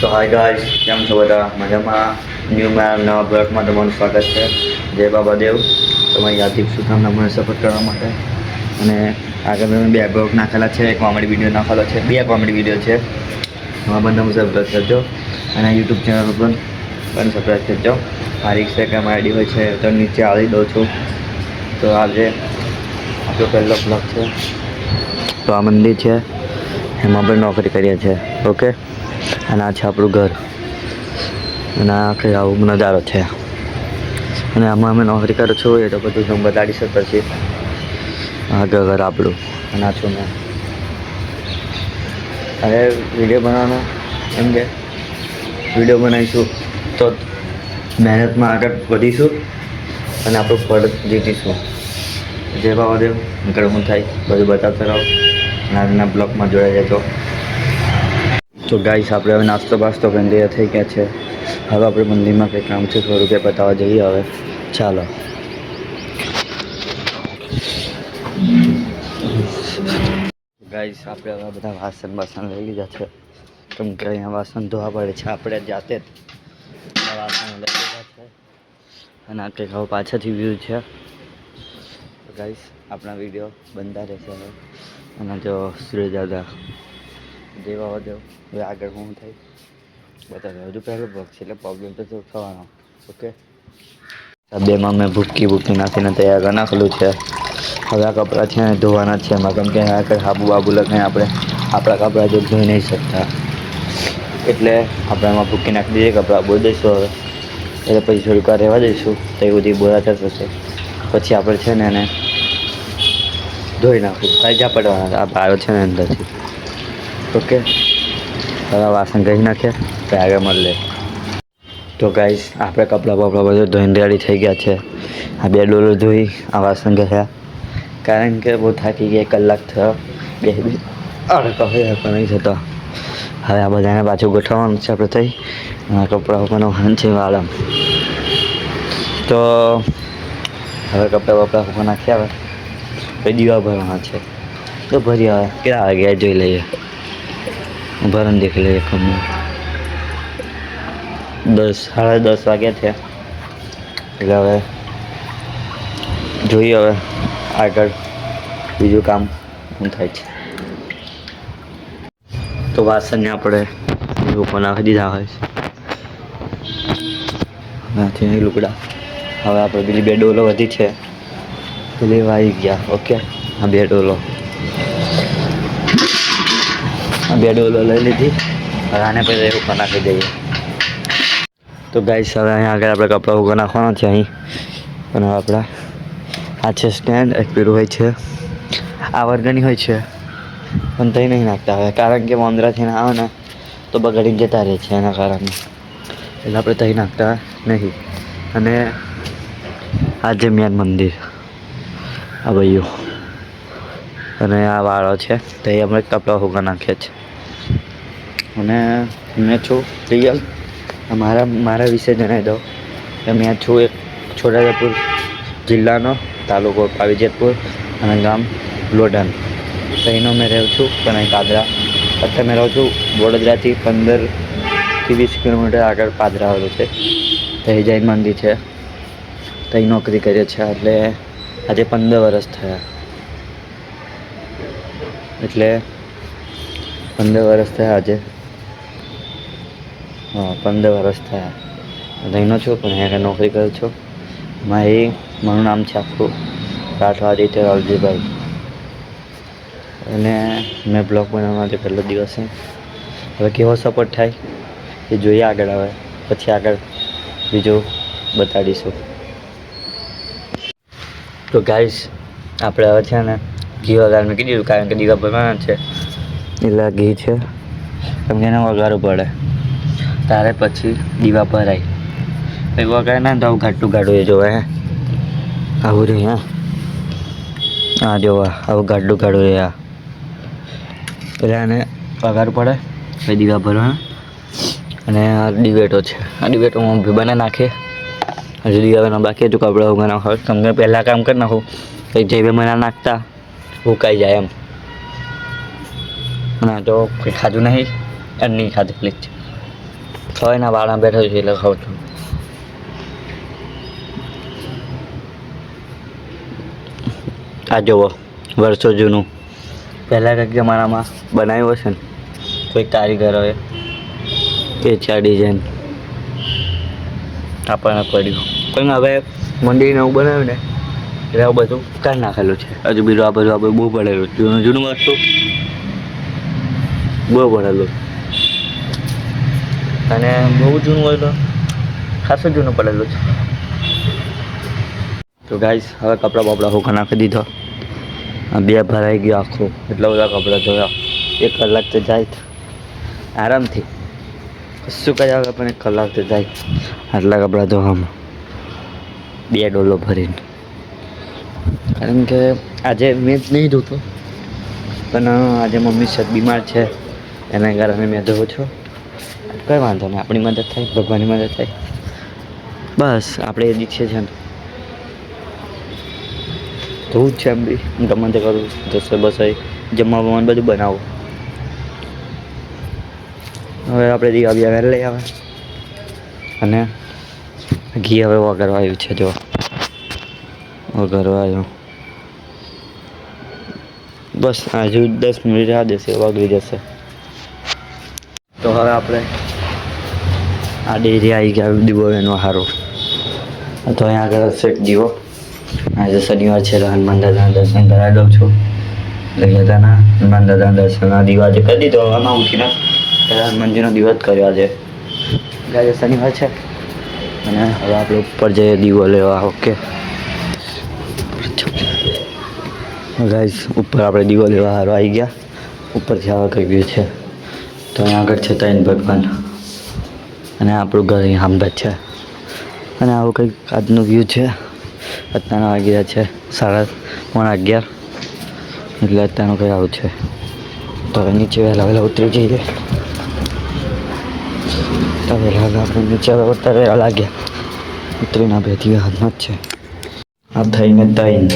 તો hi guys, કેમ છો બધા? મજામાં? ન્યૂમાં નવા બ્લોગમાં તમારું સ્વાગત છે. જય બાબાદેવ. તમારી હાર્દિક શુભકામના મને સપોર્ટ કરવા માટે. અને આગળ મેં 2 બ્લોગ નાખેલા છે, કોમેડી વિડીયો નાખેલો છે, 2 કોમેડી વિડીયો છે. હા, બંને સબસ્ક્રાઈબ કરજો અને યુટ્યુબ ચેનલ પર પણ સબસ્ક્રાઈબ કરજો. મારી ઇન્સ્ટાગ્રામ આઈડી હોય છે તો નીચે આવી દઉં છું. તો આજે આપણો પહેલો બ્લોગ છે. તો આ મંદિર છે, એમાં પણ નોકરી કરીએ છીએ. ઓકે, અને આ છે આપણું ઘર અને આ કંઈ આવું નજારો છે. અને આમાં અમે નોકરી કરું છું એ તો બધું તમે બતાડીશ પછી. આ ઘર આપણું અને આ છું મેં. હવે વિડીયો બનાવવાનો એમ કે વિડીયો બનાવીશું તો મહેનતમાં આગળ વધીશું અને આપણું ફળ જીતીશું. જય બાબાદેવ. આગળ હું થાય બધું બતાવતા રહો અને આજના બ્લોગમાં જોડાઈ જજો. તો ગાઈસ, આપણે હવે નાસ્તો બાસ્તો કરીને તૈયાર થઈ ગયા છે. હવે આપણે મંદિરમાં કંઈ કામ છે થોડું કે બતાવવા જઈએ. હવે ચાલો. ગાઈસ, આપણે હવે બધા વાસણ લઈ લીધા છે, કેમ કે અહીંયા વાસણ ધોવા પડે છે. આપણે જાતે જ વાસણ લઈ લીધા છે અને આ કંઈક હવે પાછળથી વ્યૂ છે. તો ગાઈસ, આપણા વિડીયો બનતા રહેશે હવે. અને જો સુરેશ દાદા, જય બાબાદેવ. હવે આગળ શું થાય બતાવે. હજુ પહેલો બ્લોગ છે એટલે પ્રોબ્લેમ તો થવાનો. ઓકે, આ બેમાં મેં ભૂકી નાખીને તૈયાર કરી નાખેલું છે. હવે આ કપડાં છે ને ધોવાના જ છે એમાં, કેમ કે આગળ હાબુ બાબુ લગાવીને આપણે આપણા કપડાં જો ધોઈ નહીં શકતા, એટલે આપણે એમાં ભૂકી નાખી દઈએ. કપડાં બોલી દઈશું હવે, એટલે પછી થોડીક વાર રહેવા દઈશું તો એ બધી બોલાતા થશે. પછી આપણે છે ને એને ધોઈ નાખું. કાંઈ પડવાના આ બાયો છે ને અંદરથી. ઓકે, હવે વાસણ કરી નાખીએ તો આગળ મળે. તો ગાઈસ, આપણે કપડાં બપડા બધું ધોઈને રેડી થઈ ગયા છે. આ 2 ડોલો ધોઈ આ વાસણ ગયા, કારણ કે બહુ થાકી ગયા. 1 કલાક થયો પણ નહીં થતો. હવે આ બધાને પાછું ગોઠવવાનું છે આપણે થઈ. કપડાં ઉપરનો છે વાળમ. તો હવે કપડાં બપડા ઉપર નાખ્યા. હવે પછી દીવા ભરવાના છે તો ભરી આવે. કેટલા વાગ્યા જોઈ લઈએ, ભરણ દેખી લઈએ. કમ 10 સાડા 10 વાગ્યા છે. એટલે હવે જોઈએ હવે આગળ બીજું કામ શું થાય છે. તો વાસણને આપણે ઉપર નાખી દીધા હોય નાથી લુકડા. હવે આપણે પેલી 2 ડોલો વધી છે તો લેવા આવી ગયા. ઓકે, આ 2 ડોલો લઈ લીધી. હવે આને પછી ઉપર નાખી દઈએ. તો ગાઈસ, હવે અહીંયા આગળ આપણે કપડાં ઉપર નાખવાના છે અહીં. અને આપણા આ છે સ્ટેન્ડ. એક પેલું હોય છે આ વર્ગની હોય છે પણ તઈ નહીં નાખતા હવે, કારણ કે વાંદરાથી ના આવે ને તો બગાડી જતા રહે છે એના કારણે. એટલે આપણે તઈ નાખતા નહીં. અને આ જે મેન મંદિર આ ભાઈઓ અને આ વાળો છે તો એ અમે કપડાં ઉગા નાખીએ છીએ. અને મેં છું રિયલ. મારા વિશે જણાવી દઉં કે મેં છું એક છોટાઉદેપુર જિલ્લાનો, તાલુકો પાવીજેતપુર અને ગામ લોઢાન. અહીંનો મેં રહું છું પણ અહીં પાદરા. અત્યારે મેં રહું છું વડોદરાથી 15 થી 20 કિલોમીટર આગળ પાદરા આવેલું છે. ત્યાં જૈન મંદિર છે, ત્યાં નોકરી કરીએ છીએ. એટલે આજે 15 વર્ષ થયા. એટલે 15 વર્ષ થયા આજે. હા, 15 વર્ષ થયા. અહીંનો છું પણ અહીંયા નોકરી કરું છું. મારું નામ છે આખું રાઠવા આદિત્ય રાવજીભાઈ. અને મેં બ્લોગ બનાવવા માટે પહેલો દિવસ છે. હવે કેવો સપોર્ટ થાય એ જોઈએ આગળ. આવે પછી આગળ બીજું બતાડીશું. તો ગાઈસ, આપણે હવે છે ને ઘી વગાડ મૂકી દીધું, કારણ કે દીવા ભરવાના છે એટલે ઘી છે કેમ કે એને વગાડવું પડે તારે પછી દીવા ભરાય. કંઈ વગાડે ના તો આવું ઘાટું એ જોવે. આવું રે. હા જોવા આવું ગાડું રે. એટલે આને વગાડવું પડે પછી દીવા ભરવાના. અને આ ડિબેટો છે, આ ડિબેટોમાં બી બને નાખીએ. હજુ દીવા બાકી હતું કપડાં ઉગા નાખો. તમને પહેલાં કામ કરી નાખું પછી જે બી મને નાખતા ઉકાઈ જાય એમ. અને તો કંઈ ખાધું નહીં, નહીં ખાધેલી જ. ખવાયના વાળા બેઠો છું એટલે ખાઉં છું. આ જુઓ વર્ષો જૂનું પહેલાં કંઈક જમાનામાં બનાવ્યું હશે ને કોઈ કારીગરોએ એ છે આ ડિઝાઇન આપણને પડ્યું. પણ હવે મંદિરને એવું બનાવ્યું ને એટલે આવું બધું કાઢી નાખેલું છે. હજુ બીજું આ બધું બહુ પડેલું જૂનું જૂનું વસ્તુ બહુ પડેલું અને બહુ જૂનું હોય તો ખાસું જૂનું પડેલું છે. તો ગાઈસ હવે કપડાં બપડા હુકા નાખી દીધો. આ બે ભરાઈ ગયો આખું એટલા બધા કપડાં ધોયા. 1 કલાક તો જાય આરામથી કશું કર્યા વગર પણ 1 કલાક તો જાય આટલા કપડાં ધોવામાં 2 ડોલો ભરીને. કારણ કે આજે મેં જ નહીં ધોતો પણ આજે મમ્મી સત બીમાર છે એના કારણે મેં ધોઉં છું. કંઈ વાંધો નહીં, આપણી મદદ થાય, ભગવાનની મદદ થાય, બસ આપણે એ દીક્ષે છે ને ધોવું જ છે. એમ બી હું ગમે તે કરું રસોઈ બસોઈ જમવા બમવાનું બધું બનાવું. હવે આપણે દીવા બીવા ઘરે લઈ આવે અને ઘી હવે વઘારવા આવ્યું છે. જો વઘારવા આવ્યું બસ હજુ 10 મિનિટ રાહ દેશે વગળી જશે. તો હવે આપણે આ ડેરી આવી ગયા દીવો એનો સારો. તો અહીંયા આગળ હશે એક દીવો. આજે શનિવાર છે તો હનુમાન દાદાના દર્શન કરાવી દઉં છું. એટલે દાદાના હનુમાન દાદાના દર્શનના દીવા આજે કરી દીધો. આમાં ઉઠીને હનુમાનજીનો દીવો જ કર્યો આજે. આજે શનિવાર છે અને હવે આપણે ઉપર જઈએ દીવો લેવા. ઓકે ગાઈસ ઉપર આપણે દીવો લેવા સારો આવી ગયા. ઉપરથી આવા કઈ વ્યૂ છે. તો અહીંયા આગળ છે ત્રણ ભગવાન અને આપણું ઘર અહીં સામે જ છે. અને આવું કંઈક આજનું વ્યૂ છે. અત્યારના વાગ્યા છે 11:30 એટલે અત્યારનું કંઈ આવું છે. તો હવે નીચે વહેલા ઉતરી જઈએ. તો વહેલા આપણે નીચે ઉતરવા લાગ્યા. ઉતરીને બે દિવસ હાથમાં જ છે. આ થઈને 3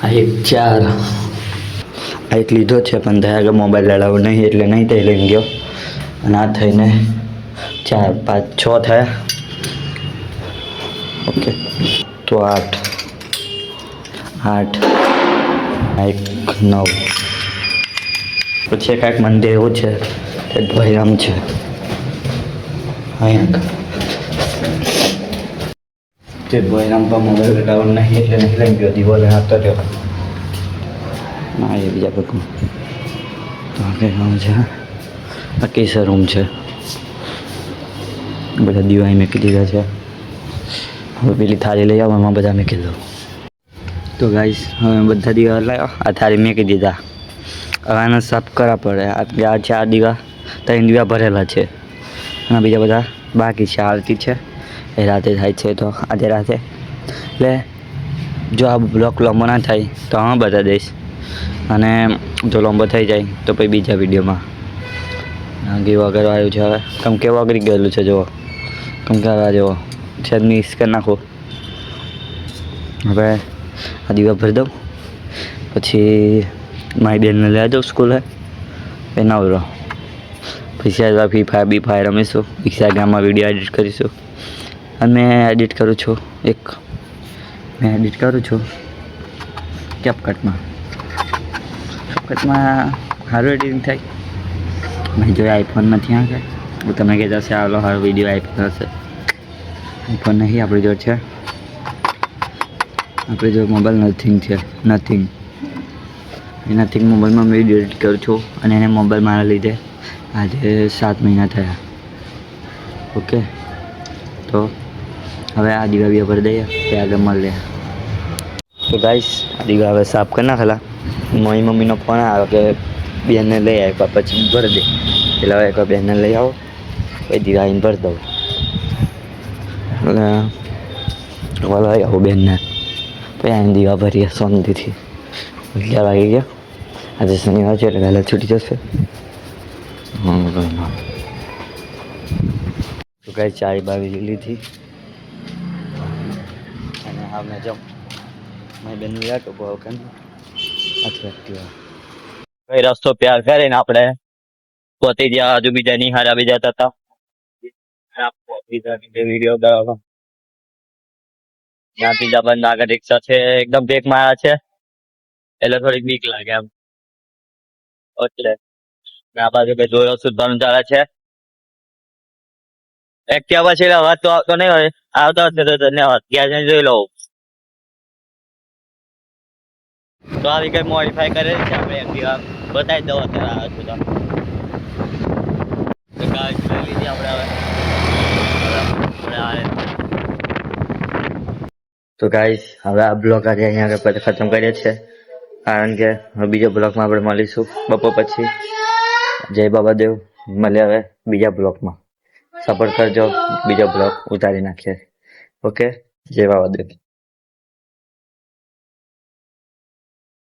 આ 1 4 આ એક લીધો છે પણ ત્યાં આગળ મોબાઈલ લડાવો નહીં એટલે નહીં તે લઈને ગયો. અને આ થઈને 4 5 6 થયા. ઓકે તો 8 આ 1 9 પછી કાંઈક મંદિર એવું છે તે ભૈરામ છે અહીંયા તે ભૈરામ પર મોબાઈલ લડાવો નહીં એટલે નહીં લઈને ગયો. દીવો લઈને આપતો રહ્યો. ના એ બીજા બધું તો આ કંઈ કામ છે. આ કેસર રૂમ છે. બધા દીવા મૂકી દીધા છે. હવે પેલી થાળી લઈ આવો એમાં બધા મૂકી દઉં. તો ગાઈસ હવે બધા દીવા લાવ્યો. આ થાળી મૂકી દીધા. હવે આને સાફ કરવા પડે. આ 4 દીવા 3 દીવા ભરેલા છે અને બીજા બધા બાકી છે. આરતી છે એ રાતે થાય છે. તો આજે રાતે એટલે જો આ બ્લોક લાંબો ના થાય તો હા બતા દઈશ અને જો લાંબો થઈ જાય તો પછી બીજા વિડીયોમાં ઘી વગર આવ્યું છે. હવે કેમ કે વગરી ગયેલું છે. જુઓ કેમ કે હવે જુઓ છે મિક્સ કરી નાખું. હવે આ દીવા ભરી દઉં પછી મારી બેનને લઈ જાઉં સ્કૂલે એ નવરો. પછી આ ફ્રી ફાયર બી ફાયર રમીશું. ઇન્સ્ટાગ્રામમાં વિડીયો એડિટ કરીશું. અને મેં એડિટ કરું છું કેપકટમાં સારું એડિટિંગ થાય. મેં જો આઈફોન નથી આગળ હું તમે કહેતા હશે આવેલો સારો વિડીયો આઈફોન હશે. આઈફોન નહીં આપણી જોડે છે. આપણે જો મોબાઈલ નથિંગ મોબાઈલમાં મેં વિડીયો એડિટ કરું છું અને એને મોબાઈલ મારા લીધે આજે 7 મહિના થયા. ઓકે તો હવે આ દીવા બીવા ભરી દઈએ તે આગળ મળીએ. તો ગાઈસ આ દીવા હવે સાફ કરી નાખેલા. મારી મમ્મીનો ફોન આવ્યો કે બેનને લઈ આવ્યા પછી ભરી દે. એટલે હવે એકવાર બેનને લઈ આવો પછી દીવા આવીને ભરી દઉં. એટલે લઈ આવું બેનને પછી આવીને દીવા ભરીએ શાંતિથી. 11 વાગી ગયા. આજે શનિવાર છે એટલે વહેલા છૂટી જશે. તો કાંઈ ચાય બાવી લીધી અને હા મેં જાઉં મારી બેન લાટો ભાવ કે કઈ રસ્તો પ્યાર કરીને આપણે પહોંચી ગયા હજુ બીજા ની હારા બીજા હતા વિડીયો બનાવવાનો ત્યાં બીજા બંધ આગળ રિક્ષા છે એકદમ બ્રેક માર્યા છે એટલે થોડીક બીક લાગે એમ એટલે આ બાજુ કઈ જોયો સુધવાનું ચાલે છે એક્ટિવા પછી અવાજ તો આવતો નહીં હોય આવતો હશે તો ધન્યવાદ ત્યાં જઈને જોઈ લઉં તો આવી કઈ મોડિફાઈ કરેલી છે આપણે એક્ટિવા બતાવી દઉં અત્યારે આવે છે તો ગાડી લઈ લીધી આપણે હવે તો ગાઈસ હવે આ બ્લોગ આજે અહીંયા આગળ ખતમ કરીએ છીએ કારણ કે બીજા બ્લોગમાં આપણે મળીશું બપોર પછી જય બાબાદેવ મળે હવે બીજા બ્લોગમાં સપોર્ટ કરજો બીજો બ્લોગ ઉતારી નાખીએ ઓકે જય બાબાદેવ